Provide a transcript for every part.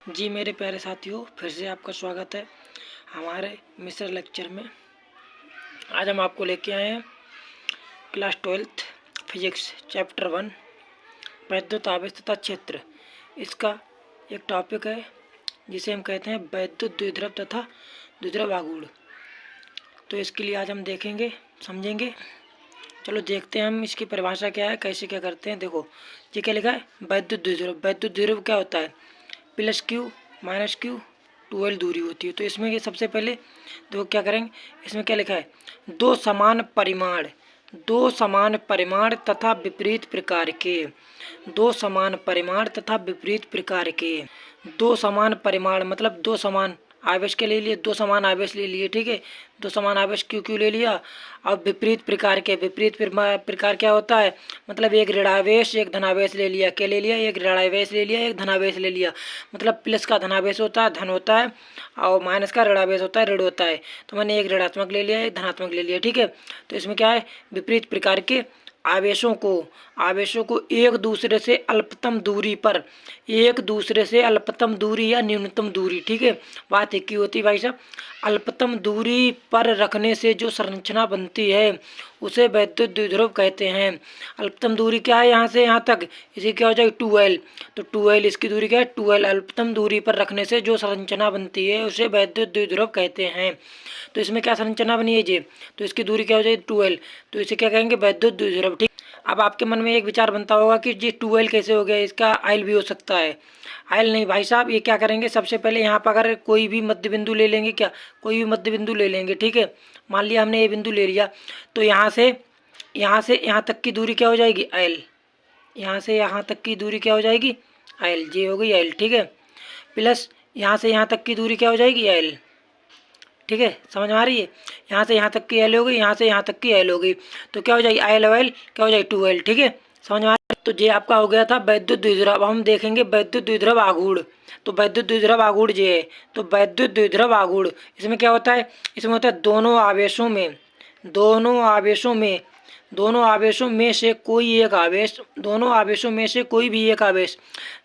जी मेरे प्यारे साथियों, फिर से आपका स्वागत है हमारे मिश्र लेक्चर में। आज हम आपको लेके आए हैं क्लास 12th फिजिक्स चैप्टर 1 वैद्युत आवेश तथा क्षेत्र। इसका एक टॉपिक है जिसे हम कहते हैं वैद्युत द्विध्रुव तथा द्विध्रुव आघूर्ण। तो इसके लिए आज हम देखेंगे, समझेंगे। चलो देखते हैं हम इसकी परिभाषा क्या है, कैसे क्या करते हैं। देखो ये क्या लिखा है, वैद्युत द्विध्रुव। वैद्युत द्विध्रुव क्या होता है, प्लस क्यू माइनस क्यू 12 दूरी होती है। तो इसमें ये सबसे पहले देखो क्या करेंगे, इसमें क्या लिखा है, दो समान परिमाण तथा विपरीत प्रकार के, दो समान परिमाण तथा विपरीत प्रकार के। दो समान परिमाण मतलब दो समान आवेश के ले लिए, दो समान आवेश ले लिए, ठीक है, दो समान आवेश क्यू क्यू ले लिया। अब विपरीत प्रकार के, विपरीत प्रकार क्या होता है, मतलब एक ऋणावेश एक धनावेश ले लिया। क्या ले लिया, एक ऋणावेश ले लिया एक धनावेश ले लिया। मतलब प्लस का धनावेश होता है धन होता है, और माइनस का ऋणावेश होता है ऋण होता है। तो मैंने एक ऋणात्मक ले लिया एक धनात्मक ले लिया, ठीक है। तो इसमें क्या है, विपरीत प्रकार के आवेशों को एक दूसरे से अल्पतम दूरी पर, एक दूसरे से अल्पतम दूरी या न्यूनतम दूरी, ठीक है, बात एक ही होती है भाई साहब। अल्पतम दूरी पर रखने से जो संरचना बनती है उसे वैद्युत द्विध्रुव कहते हैं। अल्पतम दूरी क्या है, यहाँ से यहाँ तक, इसी क्या हो जाएगी 2L। तो 2L इसकी दूरी क्या है 2L। अल्पतम दूरी पर रखने से जो संरचना बनती है उसे वैद्युत द्विध्रुव कहते हैं। तो इसमें क्या संरचना बनी है जी, तो इसकी दूरी क्या हो जाएगी 2L। तो इसे क्या कहेंगे, वैद्युत द्विध्रुव, ठीक। अब आपके मन में एक विचार बनता होगा कि जी 2L कैसे हो गया, इसका आयल भी हो सकता है। आयल नहीं भाई साहब, ये क्या करेंगे, सबसे पहले यहाँ पर अगर कोई भी मध्य बिंदु ले लेंगे, क्या कोई भी मध्य बिंदु ले लेंगे, ठीक है। मान लिया हमने ये बिंदु ले लिया, तो यहाँ से यहाँ तक की दूरी क्या हो जाएगी आयल, यहाँ से यहाँ तक की दूरी क्या हो जाएगी आयल, जी हो गई आयल, ठीक है। प्लस यहाँ से यहाँ तक की दूरी क्या हो जाएगी आयल, ठीक है, समझ में आ रही है। यहाँ से यहाँ तक की एल हो गई, यहाँ से यहाँ तक की एल हो गई, तो क्या हो जाएगी आयल ऑयल क्या हो जाएगी 2L, ठीक है, समझ में आ रही है। तो ये आपका हो गया था वैद्युत द्विध्रुव। अब हम देखेंगे वैद्युत द्विध्रुव आघूर्ण। तो वैद्युत द्विध्रुव आघूर्ण ये है, तो वैद्युत द्विध्रुव आघूर्ण इसमें क्या होता है, इसमें होता है दोनों आवेशों में से कोई एक आवेश, दोनों आवेशों में से कोई भी एक आवेश,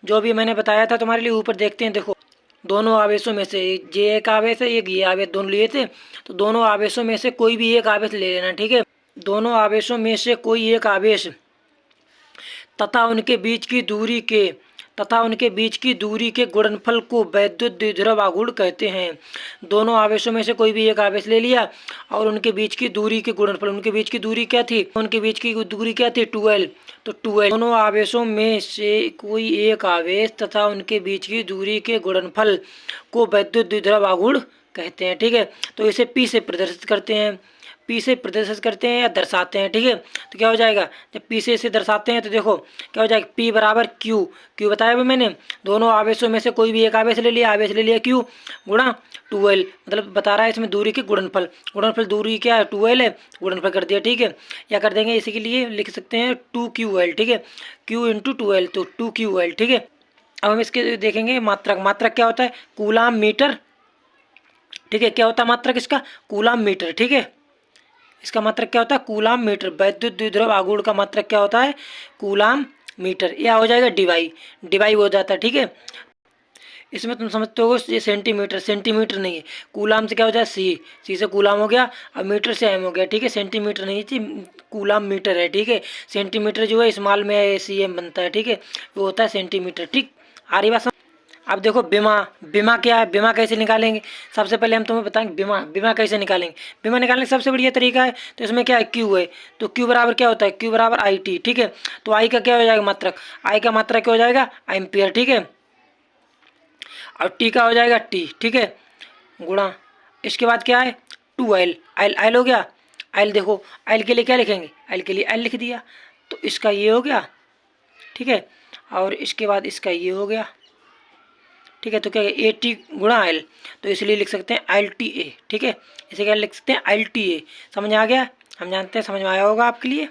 जो भी मैंने बताया था तुम्हारे लिए, ऊपर देखते हैं। देखो दोनों आवेशों में से ये एक आवेश है, एक ये आवेश, दोनों लिए थे, तो दोनों आवेशों में से कोई भी एक आवेश ले लेना, ठीक है। दोनों आवेशों में से कोई एक आवेश तथा उनके बीच की दूरी के गुणनफल को वैद्युत द्विध्रुव आघूर्ण कहते हैं। दोनों आवेशों में से कोई भी एक आवेश ले लिया और उनके बीच की दूरी के गुणनफल, उनके बीच की दूरी क्या थी, उनके बीच की दूरी क्या थी 2L। तो 2L, दोनों आवेशों में से कोई एक आवेश तथा उनके बीच की दूरी के गुणनफल को वैद्युत द्विध्रुव आघूर्ण कहते हैं, ठीक है। तो इसे P से प्रदर्शित करते हैं, P से प्रदर्शित करते हैं या दर्शाते हैं, ठीक है। तो क्या हो जाएगा, जब P से इसे दर्शाते हैं तो देखो क्या हो जाएगा, P बराबर Q बताया भी मैंने, दोनों आवेशों में से कोई भी एक आवेश ले लिया Q गुणा 2L, मतलब बता रहा है इसमें दूरी के गुणनफल दूरी क्या है 2L है, गुणनफल कर दिया, ठीक है। या कर देंगे इसी के लिए लिख सकते हैं 2QL, ठीक है, Q इंटू 2L, तो 2QL, ठीक है। अब हम इसके देखेंगे मात्रक क्या होता है, कूलाम मीटर, ठीक है। क्या होता है मात्रक इसका, कूलाम मीटर, ठीक है। इसका मात्रक क्या होता है, कूलाम मीटर। वैद्युत द्विध्रुव आघूर्ण का मात्रक क्या होता है, कूलाम मीटर, या हो जाएगा डिवाई हो जाता है, ठीक है। इसमें तुम समझते हो ये सेंटीमीटर नहीं है, कूलाम से क्या हो जाए सी से कूलाम हो गया, अब मीटर से एम हो गया, ठीक है। सेंटीमीटर नहीं थी, कूलाम मीटर है, ठीक है। सेंटीमीटर जो है स्मॉल में CM बनता है, ठीक है, वो होता है सेंटीमीटर, ठीक। आ रही बात। अब देखो बीमा क्या है, बीमा कैसे निकालेंगे, सबसे पहले हम तुम्हें बताएंगे बीमा कैसे निकालेंगे। बीमा निकालने का सबसे बढ़िया तरीका है, तो इसमें क्या है क्यू है, तो क्यू बराबर क्या होता है, क्यू बराबर IT, ठीक है। तो आई का क्या हो जाएगा मात्रक, आई का मात्रक क्या हो जाएगा एम्पियर, ठीक है। और टी का हो जाएगा टी, ठीक है, गुणा इसके बाद क्या है 2L, आयल हो गया। आयल देखो आयल के लिए क्या लिखेंगे, आयल के लिए L लिख दिया, तो इसका ये हो गया, ठीक है, और इसके बाद इसका ये हो गया, ठीक है। तो क्या है AT गुणा L, तो इसलिए लिख सकते हैं LTA, ठीक है। इसे क्या लिख सकते हैं LTA, समझ आ गया, हम जानते हैं, समझ में आया होगा आपके लिए।